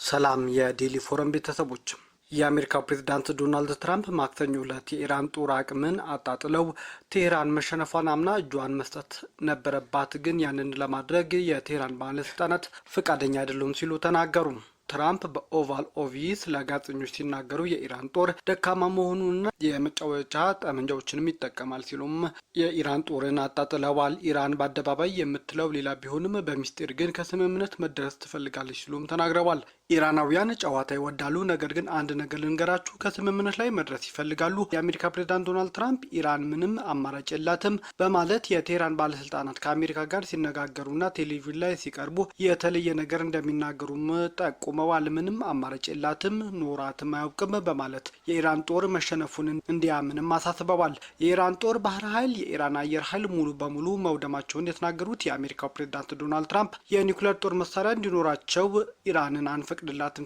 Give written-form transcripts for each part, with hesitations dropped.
ሰላም የዴሊ ፎረም ቤተሰቦች። የአሜሪካው ፕሬዝዳንት ዶናልድ ትራምፕ ማክሰኞ ዕለት የኢራን ጦር አቅምን አጣጥለው ቴህራን መሸነፏን አምና እጇን መስጠት ነበረባት፣ ግን ያንን ለማድረግ የቴህራን ባለስልጣናት ፈቃደኛ አይደሉም ሲሉ ተናገሩ። ትራምፕ በኦቫል ኦፊስ ለጋዜጠኞች ሲናገሩ የኢራን ጦር ደካማ መሆኑንና የመጫወቻ ጠመንጃዎችንም ይጠቀማል ሲሉም የኢራን ጦርን አጣጥለዋል። ኢራን በአደባባይ የምትለው ሌላ ቢሆንም በሚስጢር ግን ከስምምነት መደረስ ትፈልጋለች ሲሉም ተናግረዋል። ኢራናውያን ጨዋታ ይወዳሉ፣ ነገር ግን አንድ ነገር ልንገራችሁ፣ ከስምምነት ላይ መድረስ ይፈልጋሉ። የአሜሪካ ፕሬዝዳንት ዶናልድ ትራምፕ ኢራን ምንም አማራጭ የላትም በማለት የቴህራን ባለስልጣናት ከአሜሪካ ጋር ሲነጋገሩና ቴሌቪዥን ላይ ሲቀርቡ የተለየ ነገር እንደሚናገሩም ጠቁመዋል። ምንም አማራጭ የላትም፣ ኖራትም አያውቅም በማለት የኢራን ጦር መሸነፉን እንዲያምንም አሳስበዋል። የኢራን ጦር ባህር ኃይል፣ የኢራን አየር ኃይል ሙሉ በሙሉ መውደማቸውን የተናገሩት የአሜሪካው ፕሬዝዳንት ዶናልድ ትራምፕ የኒውክሌር ጦር መሳሪያ እንዲኖራቸው ኢራንን አንፈቅድላትም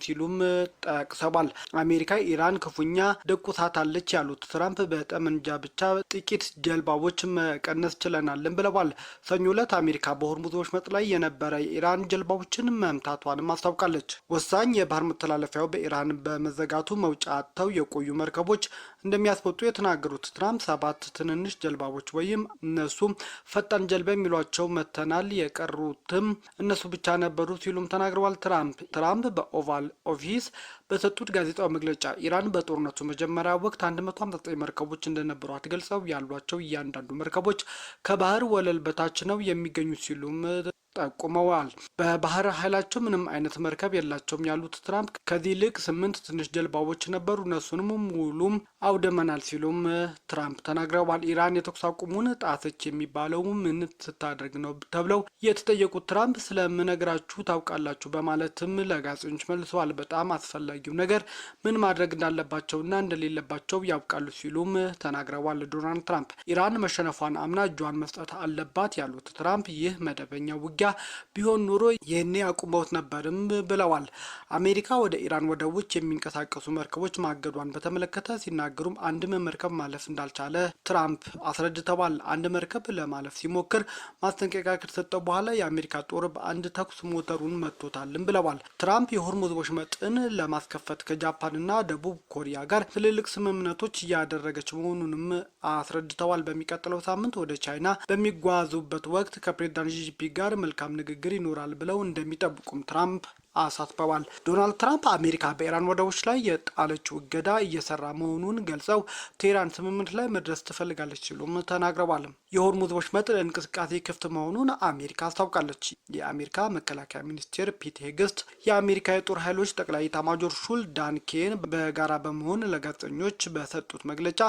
ሲሉም ጠቅሰዋል። አሜሪካ ኢራን ክፉኛ ደቁሳታለች ያሉት ትራምፕ በጠመንጃ ብቻ ጥቂት ጀልባዎች መቀነስ ችለናልን ብለዋል። ሰኞ ዕለት አሜሪካ በሆርሙዝ ወሽመጥ ላይ የነበረ የኢራን ጀልባዎችን መምታቷንም አስታውቃለች። ወሳኝ የባህር መተላለፊያው በኢራን በመዘጋቱ መውጫ አጥተው የቆዩ መርከቦች እንደሚያስወጡ የተናገሩት ትራምፕ 7 ትንንሽ ጀልባዎች ወይም እነሱም ፈጣን ጀልባ የሚሏቸው መተናል፣ የቀሩትም እነሱ ብቻ ነበሩ ሲሉም ተናግረዋል። ትራምፕ በኦቫል ኦፊስ በሰጡት ጋዜጣዊ መግለጫ ኢራን በጦርነቱ መጀመሪያ ወቅት 159 መርከቦች እንደነበሯት ገልጸው ያሏቸው እያንዳንዱ መርከቦች ከባህር ወለል በታች ነው የሚገኙት ሲሉም ጠቁመዋል። በባህር ኃይላቸው ምንም አይነት መርከብ የላቸውም ያሉት ትራምፕ ከዚህ ይልቅ 8 ትንሽ ጀልባዎች ነበሩ፣ እነሱንም ሙሉም አውደመናል ሲሉም ትራምፕ ተናግረዋል። ኢራን የተኩስ አቁሙን ጣሰች የሚባለው ምን ስታደርግ ነው ተብለው የተጠየቁት ትራምፕ ስለምነግራችሁ ታውቃላችሁ በማለትም ለጋዜጠኞች መልሰዋል። በጣም አስፈላጊው ነገር ምን ማድረግ እንዳለባቸውና እንደሌለባቸው ያውቃሉ ሲሉም ተናግረዋል። ዶናልድ ትራምፕ ኢራን መሸነፏን አምና እጇን መስጠት አለባት ያሉት ትራምፕ ይህ መደበኛ ውጊያ ቢሆን ኑሮ ይህኔ አቁመውት ነበርም ብለዋል። አሜሪካ ወደ ኢራን ወደቦች የሚንቀሳቀሱ መርከቦች ማገዷን በተመለከተ ሲናገሩም አንድም መርከብ ማለፍ እንዳልቻለ ትራምፕ አስረድተዋል። አንድ መርከብ ለማለፍ ሲሞክር ማስጠንቀቂያ ከተሰጠው በኋላ የአሜሪካ ጦር በአንድ ተኩስ ሞተሩን መቶታልም ብለዋል። ትራምፕ የሆርሙዝ ወሽመጥን ለማስከፈት ከጃፓንና ደቡብ ኮሪያ ጋር ትልልቅ ስምምነቶች እያደረገች መሆኑንም አስረድተዋል። በሚቀጥለው ሳምንት ወደ ቻይና በሚጓዙበት ወቅት ከፕሬዝዳንት ዢ ጂንፒንግ ጋር መልካም ንግግር ይኖራል ብለው እንደሚጠብቁም ትራምፕ አሳስበዋል። ዶናልድ ትራምፕ አሜሪካ በኢራን ወደቦች ላይ የጣለችው እገዳ እየሰራ መሆኑን ገልጸው ቴህራን ስምምነት ላይ መድረስ ትፈልጋለች ሲሉም ተናግረዋል። የሆርሙዝ ወሽመጥ ለእንቅስቃሴ ክፍት መሆኑን አሜሪካ አስታውቃለች። የአሜሪካ መከላከያ ሚኒስቴር ፒት ሄግስት፣ የአሜሪካ የጦር ኃይሎች ጠቅላይ ኤታማዦር ሹም ዳን ኬን በጋራ በመሆን ለጋዜጠኞች በሰጡት መግለጫ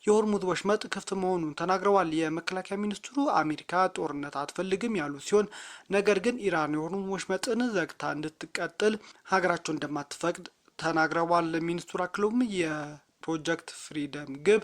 የሆርሙዝ ወሽመጥ ክፍት መሆኑን ተናግረዋል። የመከላከያ ሚኒስትሩ አሜሪካ ጦርነት አትፈልግም ያሉ ሲሆን ነገር ግን ኢራን የሆርሙዝ ወሽመጥን ዘግታ እንድትቀጥል ሀገራቸው እንደማትፈቅድ ተናግረዋል። ሚኒስትሩ አክለውም የፕሮጀክት ፍሪደም ግብ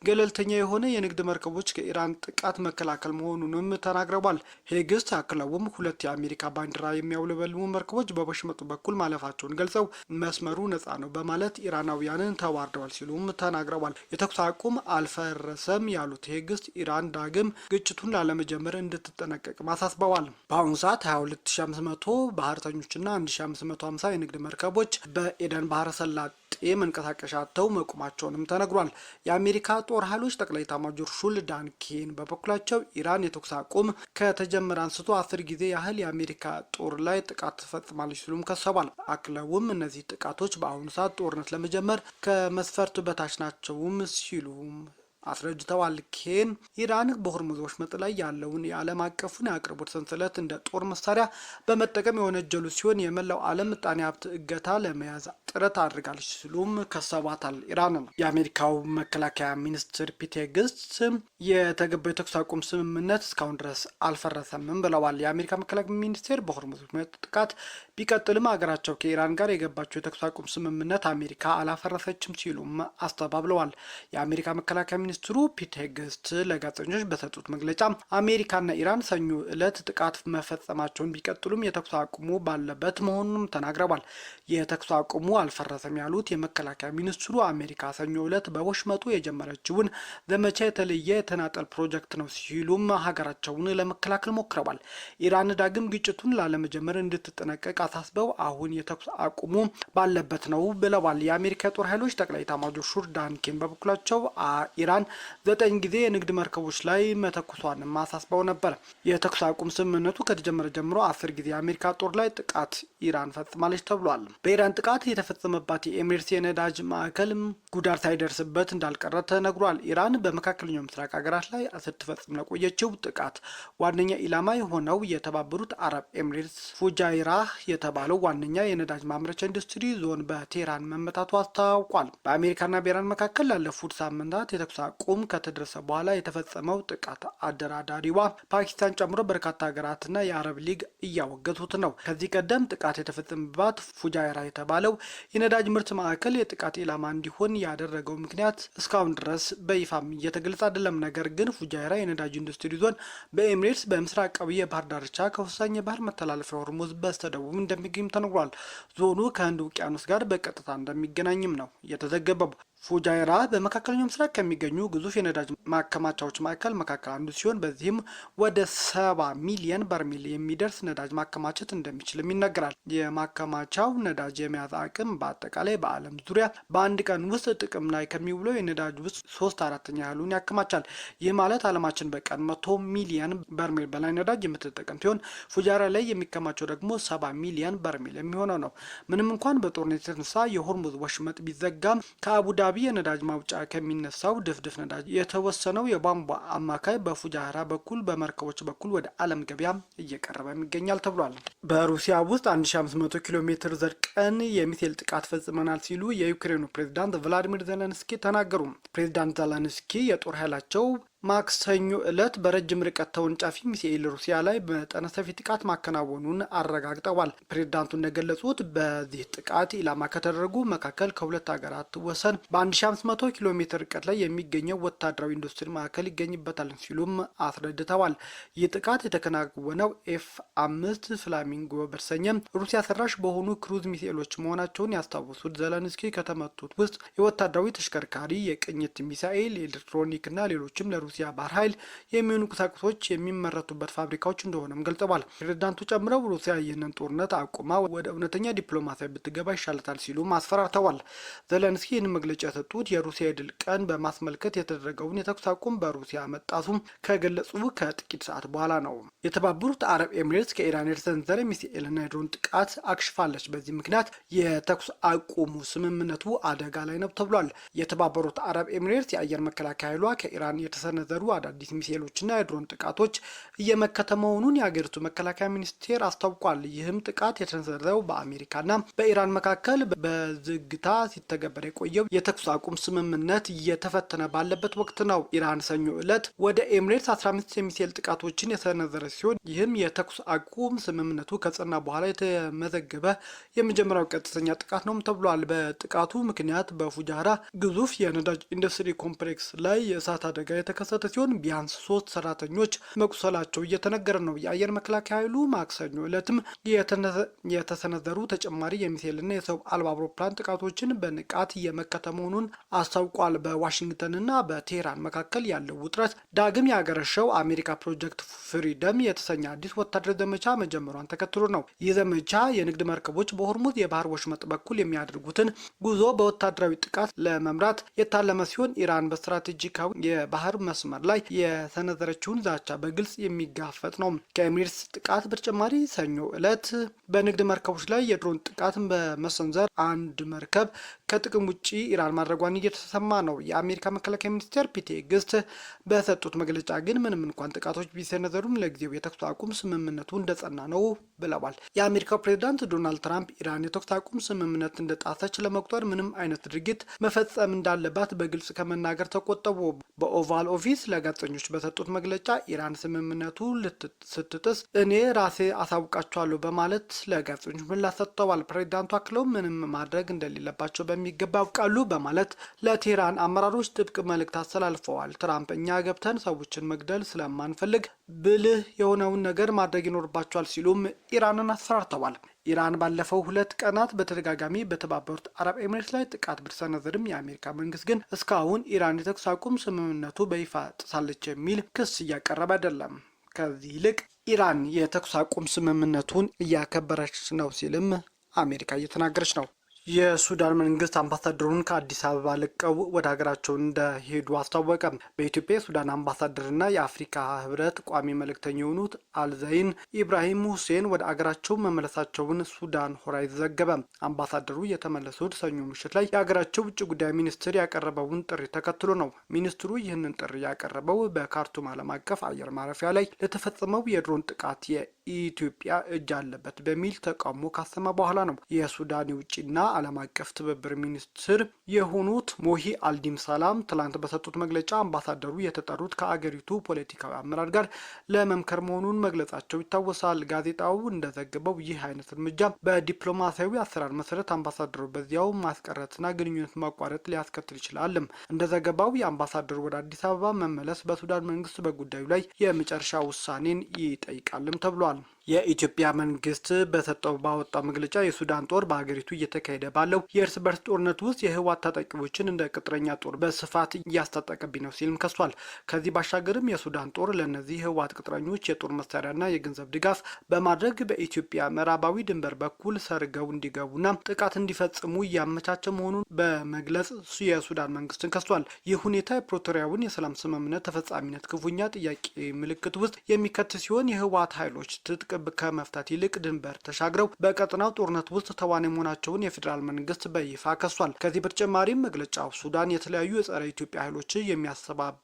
ገለልተኛ የሆነ የንግድ መርከቦች ከኢራን ጥቃት መከላከል መሆኑንም ተናግረዋል። ሄግስት አክለውም 2 የአሜሪካ ባንዲራ የሚያውለበልሙ መርከቦች በወሽመጡ በኩል ማለፋቸውን ገልጸው መስመሩ ነፃ ነው በማለት ኢራናውያንን ተዋርደዋል ሲሉም ተናግረዋል። የተኩስ አቁም አልፈረሰም ያሉት ሄግስት ኢራን ዳግም ግጭቱን ላለመጀመር እንድትጠነቀቅ አሳስበዋል። በአሁኑ ሰዓት 22500 ባህርተኞችና 1550 የንግድ መርከቦች በኤደን ባህረ ሰላጤ መንቀሳቀሻ አጥተው መቆማቸውንም ተነግሯል። የአሜሪካ ጦር ኃይሎች ጠቅላይ ኤታማዦር ሹም ዳን ኬን በበኩላቸው ኢራን የተኩስ አቁም ከተጀመረ አንስቶ 10 ጊዜ ያህል የአሜሪካ ጦር ላይ ጥቃት ትፈጽማለች ሲሉም ከሰዋል። አክለውም እነዚህ ጥቃቶች በአሁኑ ሰዓት ጦርነት ለመጀመር ከመስፈርቱ በታች ናቸውም ሲሉም አስረድተዋል። ኬን ኢራን በሆርሙዝ ወሽመጥ ላይ ያለውን የዓለም አቀፉን የአቅርቦት ሰንሰለት እንደ ጦር መሳሪያ በመጠቀም የወነጀሉ ሲሆን የመላው ዓለም ምጣኔ ሀብት እገታ ለመያዝ ጥረት አድርጋለች ሲሉም ከሰዋታል። ኢራን የአሜሪካው መከላከያ ሚኒስትር ፒት ሄግስት የተገባው የተኩስ አቁም ስምምነት እስካሁን ድረስ አልፈረሰምም ብለዋል። የአሜሪካ መከላከያ ሚኒስቴር በሆርሙዝ ወሽመጥ ጥቃት ቢቀጥልም ሀገራቸው ከኢራን ጋር የገባቸው የተኩስ አቁም ስምምነት አሜሪካ አላፈረሰችም ሲሉም አስተባብለዋል። የአሜሪካ መከላከያ ሚኒስትሩ ፒት ሄግስት ለጋዜጠኞች በሰጡት መግለጫ አሜሪካና ኢራን ሰኞ ዕለት ጥቃት መፈጸማቸውን ቢቀጥሉም የተኩስ አቁሙ ባለበት መሆኑንም ተናግረዋል። የተኩስ አቁሙ አልፈረሰም ያሉት የመከላከያ ሚኒስትሩ አሜሪካ ሰኞ ዕለት በወሽመጡ የጀመረችውን ዘመቻ የተለየ የተናጠል ፕሮጀክት ነው ሲሉም ሀገራቸውን ለመከላከል ሞክረዋል። ኢራን ዳግም ግጭቱን ላለመጀመር እንድትጠነቀቅ አሳስበው አሁን የተኩስ አቁሙ ባለበት ነው ብለዋል። የአሜሪካ ጦር ኃይሎች ጠቅላይ ኤታማዦር ሹም ዳን ኬን በበኩላቸው ኢራን 9 ጊዜ የንግድ መርከቦች ላይ መተኩሷን አሳስበው ነበር። የተኩስ አቁም ስምምነቱ ከተጀመረ ጀምሮ 10 ጊዜ የአሜሪካ ጦር ላይ ጥቃት ኢራን ፈጽማለች ተብሏል። በኢራን ጥቃት የተፈጸመባት የኤሚሬትስ የነዳጅ ማዕከል ጉዳት ሳይደርስበት እንዳልቀረ ተነግሯል። ኢራን በመካከለኛው ምስራቅ ሀገራት ላይ ስትፈጽም ለቆየችው ጥቃት ዋነኛ ኢላማ የሆነው የተባበሩት አረብ ኤሚሬትስ ፉጃይራህ የተባለው ዋነኛ የነዳጅ ማምረቻ ኢንዱስትሪ ዞን በቴህራን መመታቱ አስታውቋል። በአሜሪካና በኢራን መካከል ላለፉት ሳምንታት የተኩስ አቁም ከተደረሰ በኋላ የተፈጸመው ጥቃት አደራዳሪዋ ፓኪስታን ጨምሮ በርካታ ሀገራትና የአረብ ሊግ እያወገዙት ነው። ከዚህ ቀደም ጥቃት የተፈጸመባት ፉጃይራ የተባለው የነዳጅ ምርት ማዕከል የጥቃት ኢላማ እንዲሆን ያደረገው ምክንያት እስካሁን ድረስ በይፋም እየተገለጸ አይደለም። ነገር ግን ፉጃይራ የነዳጅ ኢንዱስትሪ ዞን በኤሚሬትስ በምስራቃዊ የባህር ዳርቻ ከወሳኝ የባህር መተላለፊያ ሆርሙዝ በስተደቡብ እንደሚገኝ ተነግሯል። ዞኑ ከህንድ ውቅያኖስ ጋር በቀጥታ እንደሚገናኝም ነው የተዘገበው። ፉጃይራ በመካከለኛው ምስራቅ ከሚገኙ ግዙፍ የነዳጅ ማከማቻዎች መካከል አንዱ ሲሆን በዚህም ወደ 70 ሚሊዮን በርሜል የሚደርስ ነዳጅ ማከማቸት እንደሚችልም ይነገራል። የማከማቻው ነዳጅ የመያዝ አቅም በአጠቃላይ በዓለም ዙሪያ በአንድ ቀን ውስጥ ጥቅም ላይ ከሚውለው የነዳጅ ውስጥ 3/4 ያህሉን ያከማቻል። ይህ ማለት ዓለማችን በቀን 100 ሚሊዮን በርሜል በላይ ነዳጅ የምትጠቀም ሲሆን ፉጃይራ ላይ የሚከማቸው ደግሞ 70 ሚሊዮን በርሜል የሚሆነው ነው። ምንም እንኳን በጦርነት የተነሳ የሆርሙዝ ወሽመጥ ቢዘጋም ከአቡዳቢ የነዳጅ ማውጫ ከሚነሳው ድፍድፍ ነዳጅ የተወሰነው የቧንቧ አማካይ በፉጃይራ በኩል በመርከቦች በኩል ወደ ዓለም ገበያ እየቀረበ ይገኛል ተብሏል። በሩሲያ ውስጥ 1500 ኪሎ ሜትር ዘልቀን የሚሳኤል ጥቃት ፈጽመናል ሲሉ የዩክሬኑ ፕሬዝዳንት ቭላዲሚር ዜሌንስኪ ተናገሩ። ፕሬዝዳንት ዜሌንስኪ የጦር ኃይላቸው ማክሰኞ ዕለት በረጅም ርቀት ተወንጫፊ ሚሳኤል ሩሲያ ላይ መጠነ ሰፊ ጥቃት ማከናወኑን አረጋግጠዋል። ፕሬዝዳንቱ እንደገለጹት በዚህ ጥቃት ኢላማ ከተደረጉ መካከል ከሁለት ሀገራት ወሰን በ1500 ኪሎ ሜትር ርቀት ላይ የሚገኘው ወታደራዊ ኢንዱስትሪ ማዕከል ይገኝበታል ሲሉም አስረድተዋል። ይህ ጥቃት የተከናወነው F5 ፍላሚንጎ በተሰኘ ሩሲያ ሰራሽ በሆኑ ክሩዝ ሚሳኤሎች መሆናቸውን ያስታወሱት ዜሌንስኪ ከተመቱት ውስጥ የወታደራዊ ተሽከርካሪ፣ የቅኝት ሚሳኤል፣ ኤሌክትሮኒክና ሌሎችም ለሩሲያ ባህር ኃይል የሚሆኑ ቁሳቁሶች የሚመረቱበት ፋብሪካዎች እንደሆነም ገልጸዋል። ፕሬዝዳንቱ ጨምረው ሩሲያ ይህንን ጦርነት አቁማ ወደ እውነተኛ ዲፕሎማሲያ ብትገባ ይሻላታል ሲሉ አስፈራርተዋል። ዜሌንስኪ ይህን መግለጫ የሰጡት የሩሲያ የድል ቀን በማስመልከት የተደረገውን የተኩስ አቁም በሩሲያ መጣሱም ከገለጹ ከጥቂት ሰዓት በኋላ ነው። የተባበሩት አረብ ኤሚሬትስ ከኢራን የተሰነዘረ ሚሳኤልና የድሮን ጥቃት አክሽፋለች። በዚህ ምክንያት የተኩስ አቁሙ ስምምነቱ አደጋ ላይ ነው ተብሏል። የተባበሩት አረብ ኤሚሬትስ የአየር መከላከያ ኃይሏ ከኢራን የተሰነዘሩ አዳዲስ ሚሳኤሎችና የድሮን ጥቃቶች እየመከተ መሆኑን የሀገሪቱ መከላከያ ሚኒስቴር አስታውቋል። ይህም ጥቃት የተሰነዘረው በአሜሪካና በኢራን መካከል በዝግታ ሲተገበር የቆየው የተኩስ አቁም ስምምነት እየተፈተነ ባለበት ወቅት ነው። ኢራን ሰኞ ዕለት ወደ ኤሚሬትስ 15 የሚሳኤል ጥቃቶችን የሰነዘረ ሲሆን ይህም የተኩስ አቁም ስምምነቱ ከጸና በኋላ የተመዘገበ የመጀመሪያው ቀጥተኛ ጥቃት ነው ተብሏል። በጥቃቱ ምክንያት በፉጃይራ ግዙፍ የነዳጅ ኢንዱስትሪ ኮምፕሌክስ ላይ የእሳት አደጋ የተከሰተ ሲሆን ቢያንስ 3 ሰራተኞች መቁሰላቸው እየተነገረ ነው። የአየር መከላከያ ኃይሉ ማክሰኞ ዕለትም የተሰነዘሩ ተጨማሪ የሚሳኤልና የሰው አልባ አውሮፕላን ጥቃቶችን በንቃት እየመከተ መሆኑን አስታውቋል። በዋሽንግተንና በቴህራን መካከል ያለው ውጥረት ዳግም ያገረሸው አሜሪካ ፕሮጀክት ፍሪደም የተሰኘ አዲስ ወታደራዊ ዘመቻ መጀመሯን ተከትሎ ነው። ይህ ዘመቻ የንግድ መርከቦች በሆርሙዝ የባህር ወሽመጥ በኩል የሚያደርጉትን ጉዞ በወታደራዊ ጥቃት ለመምራት የታለመ ሲሆን ኢራን በስትራቴጂካዊ የባህር መስመር ላይ የሰነዘረችውን ዛቻ በግልጽ የሚጋፈጥ ነው። ከኤሚሬትስ ጥቃት በተጨማሪ ሰኞ ዕለት በንግድ መርከቦች ላይ የድሮን ጥቃትን በመሰንዘር አንድ መርከብ ከጥቅም ውጪ ኢራን ማድረጓን እየተሰማ ነው። የአሜሪካ መከላከያ ሚኒስቴር ፒት ሄግስት በሰጡት መግለጫ ግን ምንም እንኳን ጥቃቶች ቢሰነዘሩም ለጊዜው የተኩስ አቁም ስምምነቱ እንደጸና ነው ብለዋል። የአሜሪካው ፕሬዝዳንት ዶናልድ ትራምፕ ኢራን የተኩስ አቁም ስምምነት እንደጣሰች ለመቁጠር ምንም አይነት ድርጊት መፈጸም እንዳለባት በግልጽ ከመናገር ተቆጠቡ። በኦቫል ኦፊስ በፊት ለጋዜጠኞች በሰጡት መግለጫ ኢራን ስምምነቱ ስትጥስ እኔ ራሴ አሳውቃቸዋለሁ በማለት ለጋዜጠኞች ምላሽ ሰጥተዋል። ፕሬዚዳንቱ አክለው ምንም ማድረግ እንደሌለባቸው በሚገባ ያውቃሉ በማለት ለቴህራን አመራሮች ጥብቅ መልእክት አስተላልፈዋል። ትራምፕ እኛ ገብተን ሰዎችን መግደል ስለማንፈልግ ብልህ የሆነውን ነገር ማድረግ ይኖርባቸዋል ሲሉም ኢራንን አስፈራርተዋል። ኢራን ባለፈው 2 ቀናት በተደጋጋሚ በተባበሩት አረብ ኤሚሬትስ ላይ ጥቃት ብትሰነዝርም የአሜሪካ መንግስት ግን እስካሁን ኢራን የተኩስ አቁም ስምምነቱ በይፋ ጥሳለች የሚል ክስ እያቀረበ አይደለም። ከዚህ ይልቅ ኢራን የተኩስ አቁም ስምምነቱን እያከበረች ነው ሲልም አሜሪካ እየተናገረች ነው። የሱዳን መንግስት አምባሳደሩን ከአዲስ አበባ ለቀው ወደ ሀገራቸው እንደሄዱ አስታወቀ። በኢትዮጵያ የሱዳን አምባሳደርና የአፍሪካ ህብረት ቋሚ መልእክተኛ የሆኑት አልዘይን ኢብራሂም ሁሴን ወደ አገራቸው መመለሳቸውን ሱዳን ሆራይዝ ዘገበ። አምባሳደሩ የተመለሱት ሰኞ ምሽት ላይ የሀገራቸው ውጭ ጉዳይ ሚኒስትር ያቀረበውን ጥሪ ተከትሎ ነው። ሚኒስትሩ ይህንን ጥሪ ያቀረበው በካርቱም ዓለም አቀፍ አየር ማረፊያ ላይ ለተፈጸመው የድሮን ጥቃት የኢትዮጵያ እጅ አለበት በሚል ተቃውሞ ካሰማ በኋላ ነው። የሱዳን የውጭና ዓለም አቀፍ ትብብር ሚኒስትር የሆኑት ሞሂ አልዲም ሰላም ትላንት በሰጡት መግለጫ አምባሳደሩ የተጠሩት ከአገሪቱ ፖለቲካዊ አመራር ጋር ለመምከር መሆኑን መግለጻቸው ይታወሳል። ጋዜጣው እንደዘገበው ይህ አይነት እርምጃ በዲፕሎማሲያዊ አሰራር መሰረት አምባሳደሩ በዚያው ማስቀረትና ግንኙነት ማቋረጥ ሊያስከትል ይችላል። እንደዘገባው የአምባሳደሩ ወደ አዲስ አበባ መመለስ በሱዳን መንግስት በጉዳዩ ላይ የመጨረሻ ውሳኔን ይጠይቃልም ተብሏል። የኢትዮጵያ መንግስት ባወጣው መግለጫ የሱዳን ጦር በሀገሪቱ እየተካሄደ ባለው የእርስ በርስ ጦርነት ውስጥ የህወሓት ታጣቂዎችን እንደ ቅጥረኛ ጦር በስፋት እያስታጠቀብኝ ነው ሲልም ከሷል። ከዚህ ባሻገርም የሱዳን ጦር ለእነዚህ ህወሓት ቅጥረኞች የጦር መሳሪያና የገንዘብ ድጋፍ በማድረግ በኢትዮጵያ ምዕራባዊ ድንበር በኩል ሰርገው እንዲገቡና ጥቃት እንዲፈጽሙ እያመቻቸ መሆኑን በመግለጽ የሱዳን መንግስትን ከሷል። ይህ ሁኔታ የፕሪቶሪያውን የሰላም ስምምነት ተፈጻሚነት ክፉኛ ጥያቄ ምልክት ውስጥ የሚከት ሲሆን የህወሓት ኃይሎች ትጥቅ ከመፍታት ይልቅ ድንበር ተሻግረው በቀጠናው ጦርነት ውስጥ ተዋናይ መሆናቸውን የፌዴራል መንግስት በይፋ ከሷል። ከዚህ በተጨማሪም መግለጫው ሱዳን የተለያዩ የጸረ ኢትዮጵያ ኃይሎች የሚያስተባብር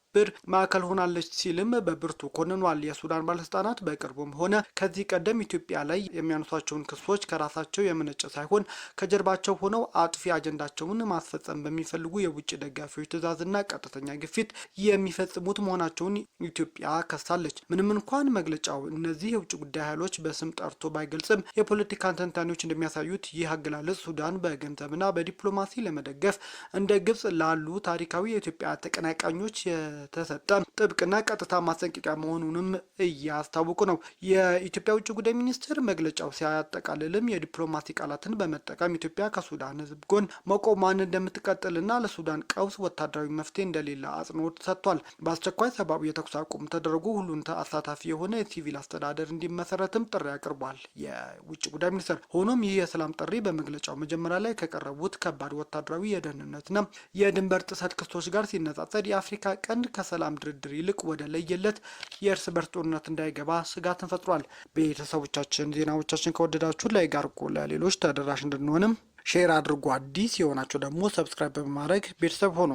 ማዕከል ሆናለች ሲልም በብርቱ ኮንኗል። የሱዳን ባለስልጣናት በቅርቡም ሆነ ከዚህ ቀደም ኢትዮጵያ ላይ የሚያነሷቸውን ክሶች ከራሳቸው የመነጨ ሳይሆን ከጀርባቸው ሆነው አጥፊ አጀንዳቸውን ማስፈጸም በሚፈልጉ የውጭ ደጋፊዎች ትዕዛዝና ቀጥተኛ ግፊት የሚፈጽሙት መሆናቸውን ኢትዮጵያ ከሳለች። ምንም እንኳን መግለጫው እነዚህ የውጭ ጉዳይ ኃይሎች በስም ጠርቶ ባይገልጽም የፖለቲካ ተንታኞች እንደሚያሳዩት ይህ አገላለጽ ሱዳን በገንዘብና በዲፕሎማሲ ለመደገፍ እንደ ግብጽ ላሉ ታሪካዊ የኢትዮጵያ ተቀናቃኞች የተሰጠ ጥብቅና ቀጥታ ማስጠንቀቂያ መሆኑንም እያስታወቁ ነው። የኢትዮጵያ ውጭ ጉዳይ ሚኒስትር መግለጫው ሲያጠቃልልም የዲፕሎማሲ ቃላትን በመጠቀም ኢትዮጵያ ከሱዳን ሕዝብ ጎን መቆሟን እንደምትቀጥልና ለሱዳን ቀውስ ወታደራዊ መፍትሄ እንደሌለ አጽንኦት ሰጥቷል። በአስቸኳይ ሰብአዊ የተኩስ አቁም ተደርጎ ሁሉን አሳታፊ የሆነ የሲቪል አስተዳደር እንዲመሰረትም ጥሪ አቅርቧል የውጭ ጉዳይ ሚኒስትር። ሆኖም ይህ የሰላም ጥሪ በመግለጫው መጀመሪያ ላይ ከቀረቡት ከባድ ወታደራዊ የደህንነትና የድንበር ጥሰት ክሶች ጋር ሲነጻጸር የአፍሪካ ቀንድ ከሰላም ድርድር ይልቅ ወደ ለየለት የእርስ በርስ ጦርነት እንዳይገባ ስጋትን ፈጥሯል። ቤተሰቦቻችን ዜናዎቻችን ከወደዳችሁ ላይክ አድርጉ፣ ለሌሎች ተደራሽ እንድንሆንም ሼር አድርጉ። አዲስ የሆናችሁ ደግሞ ሰብስክራይብ በማድረግ ቤተሰብ ሆኑ።